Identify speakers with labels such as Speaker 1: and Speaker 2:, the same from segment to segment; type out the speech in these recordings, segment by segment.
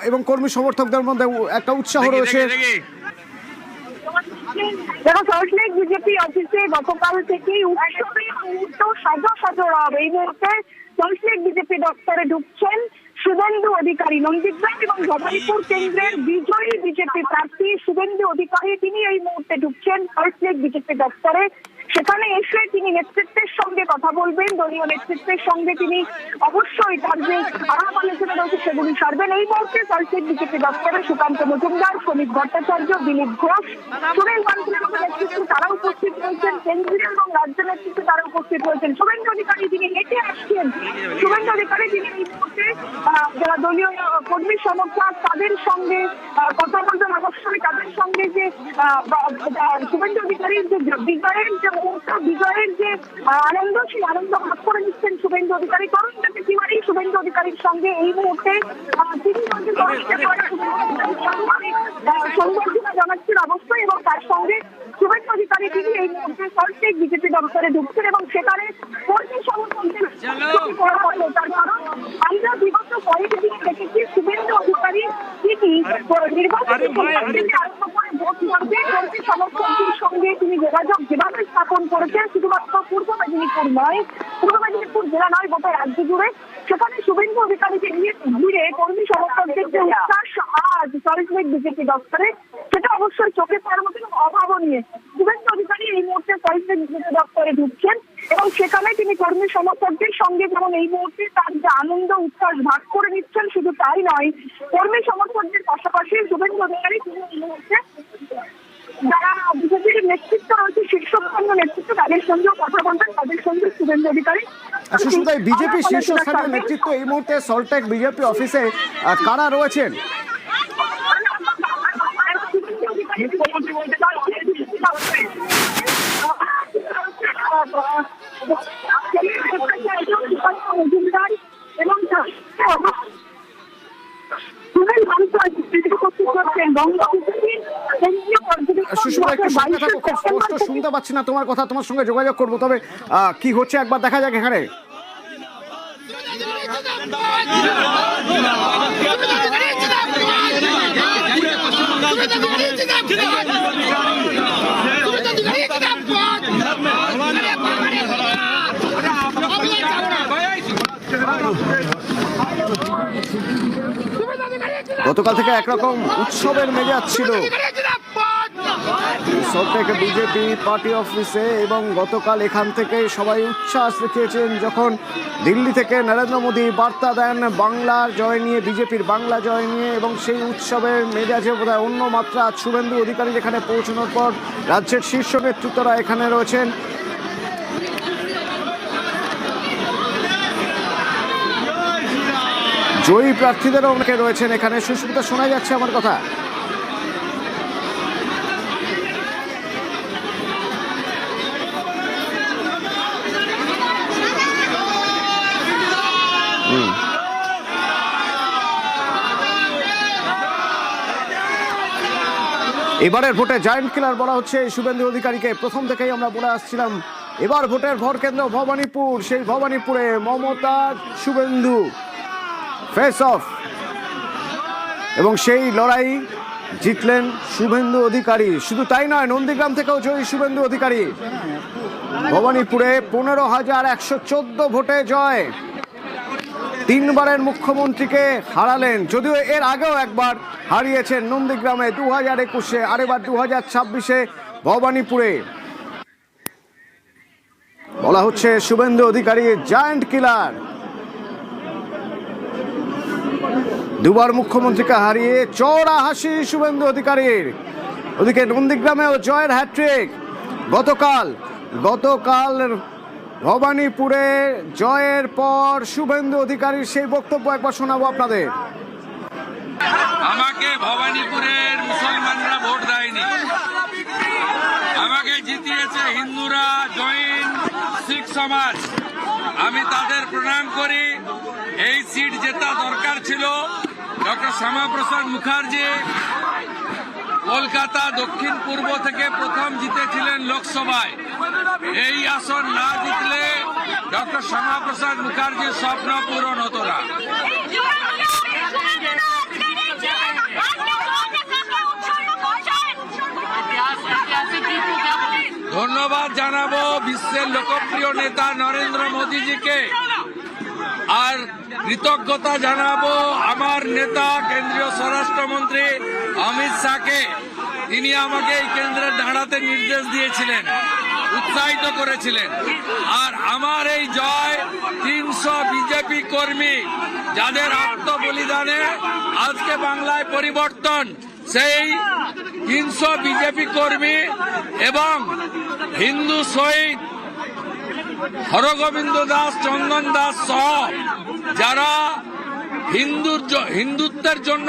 Speaker 1: এবং কর্মী সমর্থকদের মধ্যে একটা উৎসাহ রয়েছে।
Speaker 2: দেখো, সল্টলেক বিজেপি অফিসে গতকাল থেকেই উৎসবের মুহূর্ত সাজো রব। এই মুহূর্তে সল্টলেক বিজেপি দপ্তরে ঢুকছেন শুভেন্দু অধিকারী। নন্দীগ্রাম এবং ভবানীপুর কেন্দ্রের বিজয়ী বিজেপি প্রার্থী শুভেন্দু অধিকারী তিনি এই মুহূর্তে ঢুকছেন সল্টলেক বিজেপি দপ্তরে। সেখানে এসে তিনি নেতৃত্বের সঙ্গে কথা বলবেন, দলীয় নেতৃত্বের সঙ্গে তিনি অবশ্যই তার যে আলাপ আলোচনা রয়েছে সেগুলি সারবেন। এই মুহূর্তে সল্টলেক বিজেপি দপ্তরে সুকান্ত মজুমদার, শ্রমিক ভট্টাচার্য, দিলীপ ঘোষ, সুনীল বানসালের নেতৃত্বে তারা উপস্থিত রয়েছেন, কেন্দ্রীয় এবং রাজ্য নেতৃত্বে তারা উপস্থিত রয়েছেন। শুভেন্দু অধিকারী তিনি হেঁটে আসছেন। শুভেন্দু অধিকারী তিনি এই মুহূর্তে যারা দলীয় কর্মী সমর্থক তাদের সঙ্গে কথা বলবেন। অবশ্যই তাদের সঙ্গে যে শুভেন্দু অধিকারীর যে বিজয়ের যে মুহূর্ত, বিজয়ের যে আনন্দ, সেই আনন্দ ভাগ করে নিচ্ছেন শুভেন্দু অধিকারী। তরুণ তিওয়ারি শুভেন্দু অধিকারীর সঙ্গে এই মুহূর্তে তিনি সংবর্ধনা জানাচ্ছেন অবশ্যই, এবং তার সঙ্গে শুভেন্দু অধিকারী তিনি এই মুহূর্তে সল্টলেক বিজেপি দপ্তরে ঢুকছেন এবং সেখানে কর্মী সমর্থকদের তার কারণ আমরা বিগত কয়েকদিন দেখেছি শুভেন্দু অধিকারী তিনি নির্বাচনী আরম্ভ করে ভোট করবে কর্মী সমর্থকদের সঙ্গে তিনি যোগাযোগ যেভাবে স্থাপন করেছেন, শুধুমাত্র পূর্ব মেদিনীপুর নয়, পূর্ব মেদিনীপুর জেলা নয়, গোটা রাজ্য জুড়ে সেখানে শুভেন্দু অধিকারীকে নিয়ে ঘিরে কর্মী সমর্থকদের যে উচ্ছ্বাস আজ সল্টলেক বিজেপি দপ্তরে, সেটা অবশ্যই চোখে পড়ার মতো অভাবনীয়। শুভেন্দু অধিকারী এই মুহূর্তে সল্টলেক বিজেপি দপ্তরে ঢুকছেন এবং সেখানে তিনি কর্মী সমর্থকদের সঙ্গে যেমন এই মুহূর্তে তার যে আনন্দ উচ্ছ্বাস ভাগ করে নিচ্ছেন, শুধু তাই নয়, কর্মী সমর্থকদের পাশাপাশি শুভেন্দু অধিকারী তিনি এই মুহূর্তে যারা বিজেপির নেতৃত্ব রয়েছে, শীর্ষস্থানীয় নেতৃত্ব, তাদের সঙ্গেও কথা বলবেন, তাদের সঙ্গে শুভেন্দু অধিকারী।
Speaker 1: সুস্মিতা, বিজেপি শীর্ষস্থানীয় নেতৃত্ব এই মুহূর্তে সল্টলেক বিজেপি অফিসে কারা রয়েছেন? সুস্মিতা, একটু সঙ্গে থাকো, খুব স্পষ্ট শুনতে পাচ্ছি না তোমার কথা, তোমার সঙ্গে যোগাযোগ করবো, তবে কি হচ্ছে একবার দেখা যাক এখানে। গতকাল থেকে একরকম উৎসবের মেজাজ ছিল সল্টলেক বিজেপি পার্টি অফিসে, এবং গতকাল এখান থেকে সবাই উচ্ছ্বাস দেখিয়েছেন যখন দিল্লি থেকে নরেন্দ্র মোদী বার্তা দেন বাংলার জয় নিয়ে, বিজেপির বাংলা জয় নিয়ে, এবং সেই উৎসবের মেজাজে বোধহয় অন্য মাত্রা। শুভেন্দু অধিকারী যেখানে পৌঁছানোর পর রাজ্যের শীর্ষ নেতৃত্বরা এখানে রয়েছেন। জয়ী প্রার্থীদেরও অনেকে রয়েছেন এখানে। সুস্মিতা, শোনা যাচ্ছে আমার কথা? এবারের ভোটে জায়ান্ট কিলার বলা হচ্ছে শুভেন্দু অধিকারীকে। প্রথম থেকেই আমরা বলে আসছিলাম এবার ভোটের ভর কেন্দ্র ভবানীপুর। সেই ভবানীপুরে মমতা শুভেন্দু ফেস অফ, এবং সেই লড়াই জিতলেন শুভেন্দু অধিকারী। শুধু তাই নয়, নন্দীগ্রাম থেকেও জয়ী শুভেন্দু অধিকারী। ভবানীপুরে 15,114 ভোটে জয়। তিনবারের মুখ্যমন্ত্রীকে হারালেন, যদিও এর আগেও একবার হারিয়েছেন নন্দীগ্রামে 2021-এ, আর এবার 2026-এ ভবানীপুরে। বলা হচ্ছে শুভেন্দু অধিকারী জায়ান্ট কিলার। দুবার মুখ্যমন্ত্রীকে হারিয়ে চওড়া হাসি শুভেন্দু অধিকারীর। ওদিকে নন্দীগ্রামেও জয়ের হ্যাট্রিক। গতকাল ভবানীপুরে জয়ের পর শুভেন্দু অধিকারীর সেই বক্তব্য একবার শোনাবো আপনাদের।
Speaker 3: আমাকে ভবানীপুরের মুসলমানরা ভোট দেয়নি, আমাকে জিতিয়েছে হিন্দুরা, জৈন, শিখ সমাজ। আমি তাদের প্রণাম করি। এই সিট জেতা দরকার ছিল। ডক্টর শ্যামাপ্রসাদ মুখার্জি কলকাতা দক্ষিণ পূর্ব থেকে প্রথম জিতেছিলেন লোকসভায়। এই আসন না জিতলে ডক্টর শ্যামাপ্রসাদ মুখার্জির স্বপ্ন পূরণ হতো না। জানাবো বিশ্বের লোকপ্রিয় নেতা নরেন্দ্র মোদীজিকে, আর কৃতজ্ঞতা জানাবো আমার নেতা কেন্দ্রীয় স্বরাষ্ট্রমন্ত্রী অমিত শাহকে। তিনি আমাকে এই কেন্দ্রে দাঁড়াতে নির্দেশ দিয়েছিলেন, উৎসাহিত করেছিলেন। আর আমার এই জয় 300 বিজেপি কর্মী যাদের আত্মবলিদানে আজকে বাংলায় পরিবর্তন, সেই 300 বিজেপি কর্মী এবং হিন্দু শহীদ হরগোবিন্দ দাস, চন্দন দাস সহ যারা হিন্দুত্বের জন্য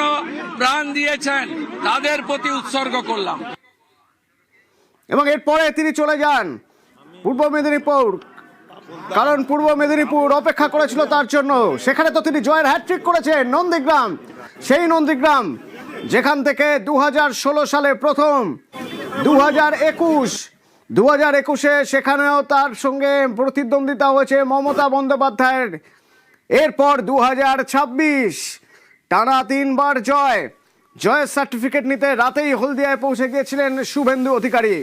Speaker 3: প্রাণ দিয়েছেন তাদের প্রতি উৎসর্গ করলাম।
Speaker 1: এবং এরপরে তিনি চলে যান পূর্ব মেদিনীপুর, কারণ পূর্ব মেদিনীপুর অপেক্ষা করেছিল তার জন্য। সেখানে তো তিনি জয়ের হ্যাট্রিক করেছেন। নন্দীগ্রাম, সেই নন্দীগ্রাম যেখান থেকে 2016 সালে প্রথম, 2021-এ সেখানেও তার সঙ্গে প্রতিদ্বন্দ্বিতা হয়েছে মমতা বন্দ্যোপাধ্যায়ের। এরপর 2026 টানা 3 বার জয়ের সার্টিফিকেট নিতে রাতেই হলদিয়ায় পৌঁছে গিয়েছিলেন শুভেন্দু অধিকারী।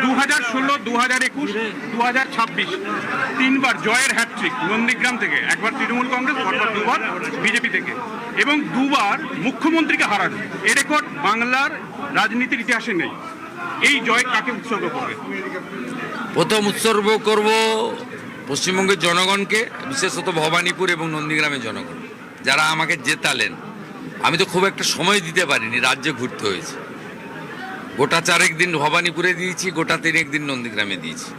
Speaker 4: 2016, 2021, 2026 3বার জয়ের হ্যাট্রিক নন্দীগ্রাম থেকে, একবার তৃণমূল কংগ্রেস, পরপর 2বার বিজেপি থেকে, এবং 2বার মুখ্যমন্ত্রীকে হারানো। এ রেকর্ড বাংলার রাজনীতির ইতিহাসে নেই। এই জয় কাকে উৎসর্গ করবে?
Speaker 3: প্রথম উৎসর্গ করব পশ্চিমবঙ্গের জনগণকে, বিশেষত ভবানীপুর এবং নন্দীগ্রামের জনগণ যারা আমাকে জেতালেন। আমি তো খুব একটা সময় দিতে পারিনি, রাজ্যে ঘুরতে হয়েছে। গোটা 4 দিন ভবানীপুরে দিয়েছি, গোটা 3 দিন নন্দীগ্রামে দিয়েছি।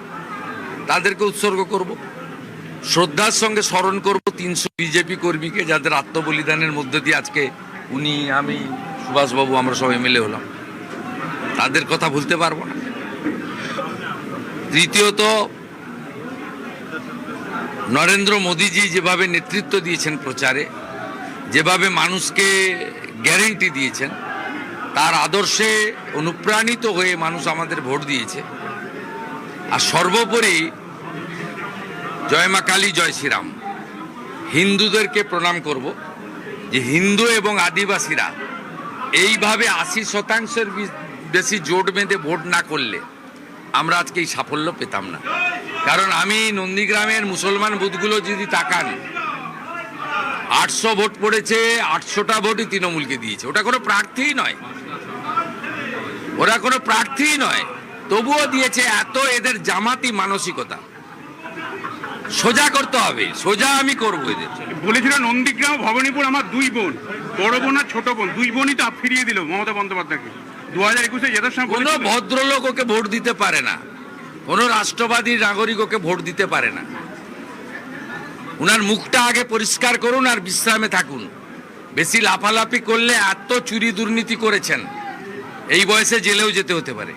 Speaker 3: তাদেরকে উৎসর্গ করব, শ্রদ্ধার সঙ্গে স্মরণ করব 300 বিজেপি কর্মীকে যাদের আত্মবলিদানের মধ্যে দিয়ে আজকে উনি, আমি, সুভাষবাবু আমরা সবাই মিলে হলাম। তাদের কথা ভুলতে পারবো না। তৃতীয়ত, নরেন্দ্র মোদীজি যেভাবে নেতৃত্ব দিয়েছেন প্রচারে, যেভাবে মানুষকে গ্যারেন্টি দিয়েছেন, তার আদর্শে অনুপ্রাণিত হয়ে মানুষ আমাদের ভোট দিয়েছে। আর সর্বোপরি জয় মা কালী, জয় শ্রীরাম। হিন্দুদেরকে প্রণাম করব যে হিন্দু এবং আদিবাসীরা এইভাবে 80% বেশি জোট বেঁধে ভোট না করলে আমরা আজকে এই সাফল্য পেতাম না। কারণ আমি নন্দীগ্রামের মুসলমান বুথগুলো যদি তাকান, 800 ভোট পড়েছে, 800টা ভোটই তৃণমূলকে দিয়েছে। ওটা কোনো প্রার্থীই নয়, ওরা কোনো প্রার্থীই নয়, তবুও দিয়েছে। এত এদের জামাতি মানসিকতা সোজা করতে হবে, সোজা আমি করবো এদের।
Speaker 4: বলেছিল নন্দীগ্রাম, ভবানীপুর আমার 2 বোন, বড় বোন আর ছোট বোন, 2 বোনই তো ফিরিয়ে দিল মমতা বন্দ্যোপাধ্যায়কে। 2021-এ জেতার সময়
Speaker 3: কোনো ভদ্রলোক ওকে ভোট দিতে পারে না, কোনো রাষ্ট্রবাদী নাগরিক ওকে ভোট দিতে পারে না। উনার মুখটা আগে পরিষ্কার করুন আর বিশ্রামে থাকুন। বেশি লাফালাফি করলে, এত চুরি দুর্নীতি করেছেন, এই বয়সে জেলেও যেতে হতে পারে।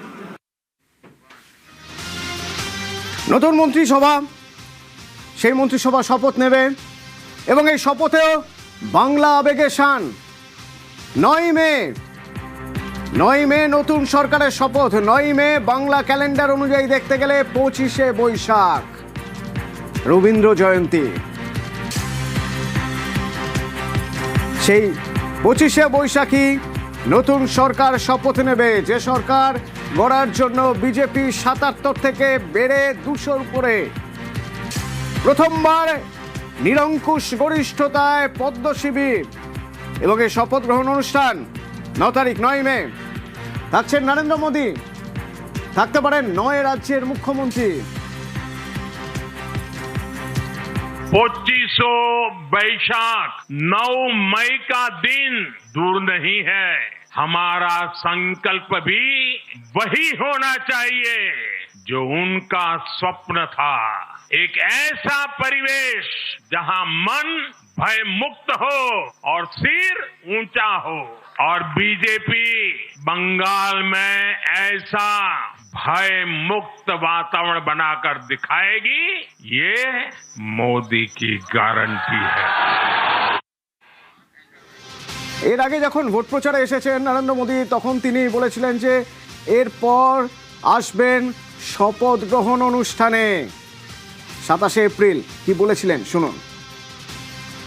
Speaker 1: নতুন মন্ত্রিসভা, সেই মন্ত্রিসভা শপথ নেবে এবং এই শপথেও বাংলা আবেগে শান। 9 মে নতুন সরকারের শপথ। 9 মে বাংলা ক্যালেন্ডার অনুযায়ী দেখতে গেলে 25শে বৈশাখ, রবীন্দ্র জয়ন্তী। সেই 25শে বৈশাখী নতুন সরকার শপথ নেবে, যে সরকার গড়ার জন্য বিজেপি 77 থেকে বেড়ে 200-র উপরে। প্রথমবার নিরঙ্কুশ গরিষ্ঠতায় পদ্ম শিবির। এবং এই শপথ গ্রহণ অনুষ্ঠান 9 তারিখ, 9 মে। থাকছেন নরেন্দ্র মোদী, থাকতে পারেন 9 রাজ্যের মুখ্যমন্ত্রী।
Speaker 5: 25 बैशाख 9 मई का दिन दूर नहीं है। हमारा संकल्प भी वही होना चाहिए जो उनका स्वप्न था। एक ऐसा परिवेश जहां मन भय मुक्त हो और सिर ऊंचा हो, और बीजेपी बंगाल में ऐसा भय मुक्त वातावरण बनाकर दिखाएगी, ये मोदी की गारंटी है।
Speaker 1: এর আগে যখন ভোট প্রচারে এসেছেন নরেন্দ্র মোদী, তখন তিনি বলেছিলেন যে এরপর আসবেন শপথ গ্রহণ অনুষ্ঠানে 27শে এপ্রিল। কি বলেছিলেন শুনুন।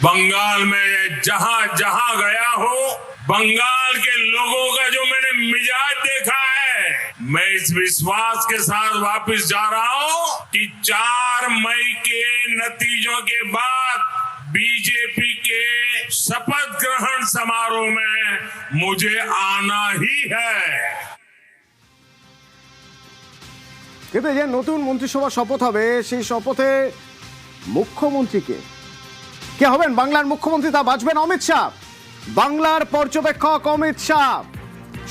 Speaker 5: बंगाल में जहां जहां गया हो, बंगाल के लोगों का जो मैंने मिजाज देखा है, मैं इस विश्वास के साथ वापस जा रहा हूं कि 4 मई के नतीजों के बाद बीजेपी के शपथ ग्रहण समारोह में मुझे आना ही है।
Speaker 1: কিন্তু যে নতুন মন্ত্রিসভা শপথ হবে সেই শপথে মুখ্যমন্ত্রীকে কে হবেন বাংলার মুখ্যমন্ত্রী তা বাছবেন অমিত শাহ। বাংলার পর্যবেক্ষক অমিত শাহ,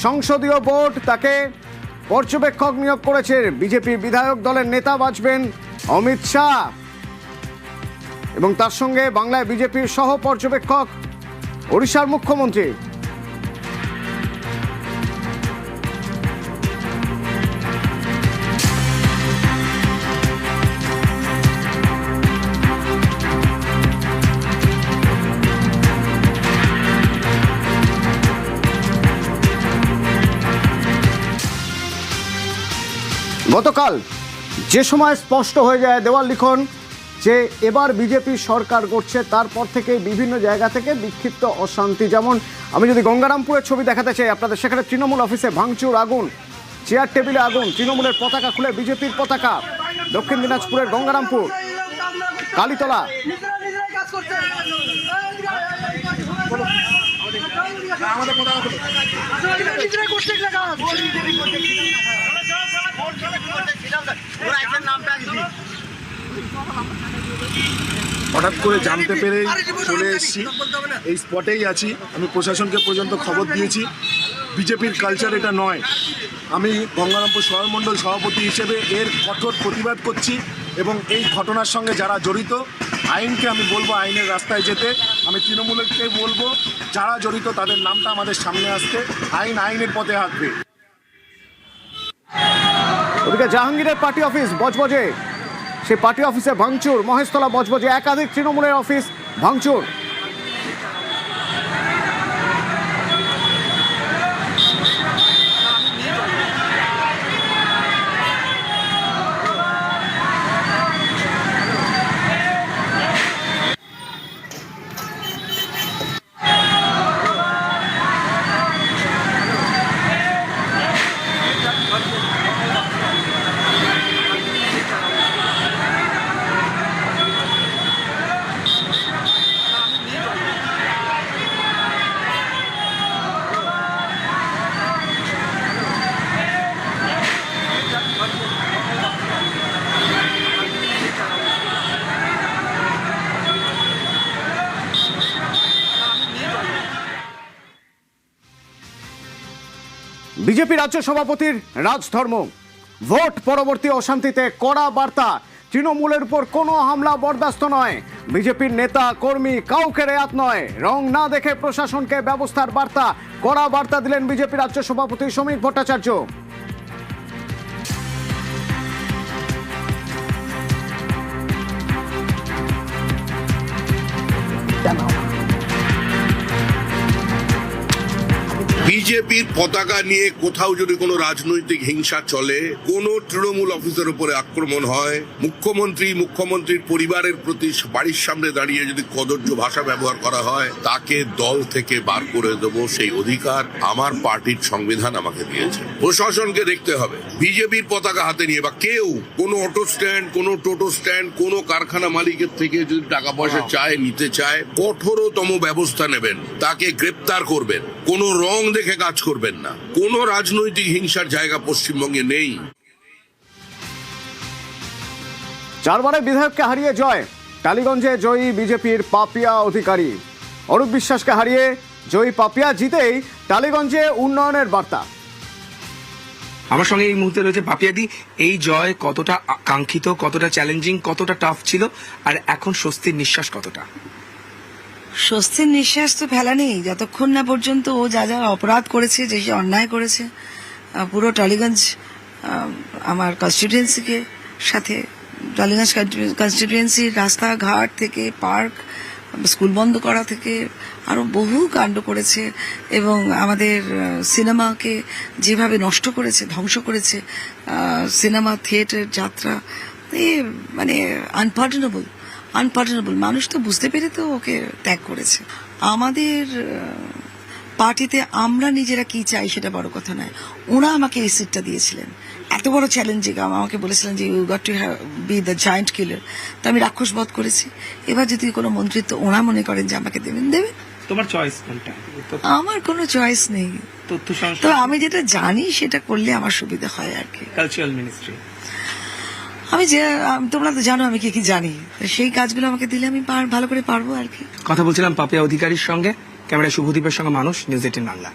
Speaker 1: সংসদীয় বোর্ড তাকে পর্যবেক্ষক নিয়োগ করেছে। বিজেপি বিধায়ক দলের নেতা বাছবেন অমিত শাহ এবং তার সঙ্গে বাংলায় বিজেপির সহ পর্যবেক্ষক ওড়িশার মুখ্যমন্ত্রী। গতকাল যে সময় স্পষ্ট হয়ে যায় দেওয়াল লিখন যে এবার বিজেপি সরকার গড়ছে, তারপর থেকে বিভিন্ন জায়গা থেকে বিক্ষিপ্ত অশান্তি, যেমন আমি যদি গঙ্গারামপুরের ছবি দেখাতে চাই আপনাদের, সেখানে তৃণমূল অফিসে ভাঙচুর, আগুন, চেয়ার টেবিলে আগুন, তৃণমূলের পতাকা খুলে বিজেপির পতাকা। দক্ষিণ দিনাজপুরের গঙ্গারামপুর, কালীতলা,
Speaker 6: হঠাৎ করে জানতে পেরে চলে এসেছি, এই স্পটেই আছি। আমি প্রশাসনকে পর্যন্ত খবর দিয়েছি, বিজেপির কালচার এটা নয়। আমি গঙ্গারামপুর শহর মণ্ডল সভাপতি হিসেবে এর কঠোর প্রতিবাদ করছি এবং এই ঘটনার সঙ্গে যারা জড়িত আইনকে আমি বলবো আইনের রাস্তায় যেতে। আমি তৃণমূলকে বলবো যারা জড়িত তাদের নামটা আমাদের সামনে আসতে, আইন আইনের পথে হাঁটবে।
Speaker 1: ওদিকে জাহাঙ্গীরের পার্টি অফিস বজবজে, সেই পার্টি অফিসে ভাঙচুর, মহেশতলা বজবজে একাধিক তৃণমূলের অফিস ভাঙচুর। বিজেপি রাজ্য সভাপতির রাজধর্ম, ভোট পরবর্তী অশান্তিতে কড়া বার্তা, তৃণমূলের উপর কোনো হামলা বরদাস্ত নয়, বিজেপির নেতা কর্মী কাউকে রেয়াত নয়, রং না দেখে প্রশাসনকে ব্যবস্থার বার্তা, কড়া বার্তা দিলেন বিজেপি রাজ্য সভাপতি সমীর ভট্টাচার্য।
Speaker 7: বিজেপির পতাকা নিয়ে কোথাও যদি কোনো রাজনৈতিক হিংসা চলে, কোনো তৃণমূল অফিসের উপরে আক্রমণ হয়, মুখ্যমন্ত্রীর পরিবারের প্রতি বাড়ির সামনে দাঁড়িয়ে যদি কদর্য ভাষা ব্যবহার করা হয়, তাকে দল থেকে বার করে দেব, সেই অধিকার আমার পার্টির সংবিধান আমাকে দিয়েছে। প্রশাসনকে দেখতে হবে বিজেপির পতাকা হাতে নিয়ে বা কেউ কোনো অটো স্ট্যান্ড, কোনো টোটো স্ট্যান্ড, কোনো কারখানা মালিকের থেকে যদি টাকা পয়সা চায়, নিতে চায়, কঠোরতম ব্যবস্থা নেবেন, তাকে গ্রেপ্তার করবেন, কোনো রং দেখে কাজ করবেন না। কোন রাজনৈতিক হিংসার জায়গা পশ্চিমবঙ্গে নেই।
Speaker 1: চারবারে বিধায়ককে হারিয়ে জয়, টালিগঞ্জে জয়ী বিজেপির পাপিয়া অধিকারী। অরূপ বিশ্বাসকে হারিয়ে জয়ী পাপিয়া, জিতেই টালিগঞ্জে উন্নয়নের বার্তা।
Speaker 8: আমার সঙ্গে এই মুহূর্তে রয়েছে পাপিয়াদি। এই জয় কতটা কাঙ্ক্ষিত, কতটা চ্যালেঞ্জিং, কতটা টাফ ছিল, আর এখন স্বস্তির নিঃশ্বাস কতটা?
Speaker 9: স্বস্তির নিঃশ্বাস তো ফেলা নেই যতক্ষণ না পর্যন্ত ও যা যা অপরাধ করেছে, যে যে অন্যায় করেছে, পুরো টালিগঞ্জ আমার কনস্টিটিউয়েন্সিকে সাথে, টালিগঞ্জ কনস্টিটিউয়েন্সির রাস্তাঘাট থেকে পার্ক, স্কুল বন্ধ করা থেকে আরো বহু কাণ্ড করেছে এবং আমাদের সিনেমাকে যেভাবে নষ্ট করেছে, ধ্বংস করেছে, সিনেমা থিয়েটার যাত্রা, মানে আনপার্ডনেবল। মানুষ তো বুঝতে পেরে তো ওকে ত্যাগ করেছে। আমাদের পার্টিতে আমরা নিজেরা কি চাই সেটা বড় কথা নয়, ওরা আমাকে এই সিটটা দিয়েছিলেন, এত বড় চ্যালেঞ্জিং। আমাকে বলেছিলেন যে you got to be the giant killer, তো আমি রাক্ষস বধ করেছি। এবার যদি কোনো মন্ত্রিত্ব ওরা মনে করেন যে আমাকে দেবেন, দেবেন।
Speaker 8: তোমার চয়েস কোনটা?
Speaker 9: আমার কোনো চয়েস নেই,
Speaker 8: তথ্য
Speaker 9: তো
Speaker 8: সংস্কৃতি,
Speaker 9: আমি যেটা জানি সেটা করলে আমার সুবিধা হয় আর কি।
Speaker 8: Cultural ministry.
Speaker 9: আমি যে তোমরা তো জানো আমি কি কি জানি, সেই কাজগুলো আমাকে দিলে আমি ভালো করে পারবো আর কি।
Speaker 8: কথা বলছিলাম পাপিয়া অধিকারীর সঙ্গে, ক্যামেরায় শুভদীপের সঙ্গে মানুষ, নিউজ 18 বাংলা।